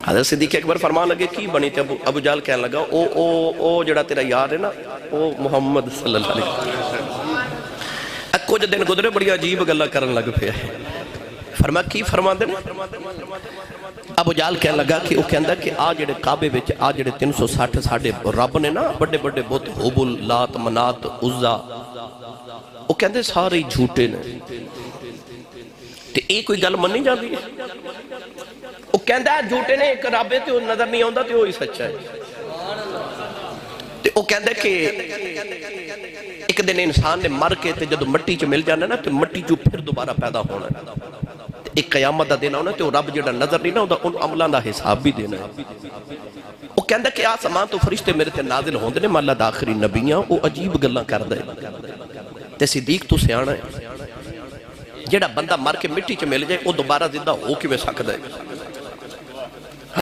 حضرت صدیق اکبر فرمان لگے کی بنی تے ابو جہل کہنے لگا او جڑا تیرا یار ہے نا او محمد صلی اللہ علیہ وسلم۔ کچھ دن گزرے بڑی عجیب گلہ کرن لگ پہ ہے۔ فرمایا کی فرما دے ابو جہل کہنے لگا کہ وہ کہندا کہ آ جڑے کعبے وچ آ جڑے 360 ساڈے رب نے نا بڑے بڑے بت حبل لات منات عزا وہ کہندے سارے جھوٹے نے تے اے کوئی گل منی جاندی ہے؟ وہ کہندا ہے جھوٹے نے ایک رب تے نظر نہیں آندا تے وہی سچا ہے۔ تے وہ کہندا کہ ایک دن انسان نے مر کے تے جدو مٹی چ مل جانا نا تے مٹی چ پھر دوبارہ پیدا ہونا ہے، ایک قیامت دا دن ہونا تے رب جڑا نظر نہیں نہ ہوندا ان عملاں دا حساب بھی دینا ہے۔ وہ کہندا کہ آسمان تو فرشتے میرے تے نازل ہوندے نے مالا دا آخری نبیاں وہ عجیب گلاں کردا ہے تے صدیق تو سیاںا ہے، جڑا بندہ مر کے مٹی چ مل جائے وہ دوبارہ زندہ ہو کیویں سکدا ہے؟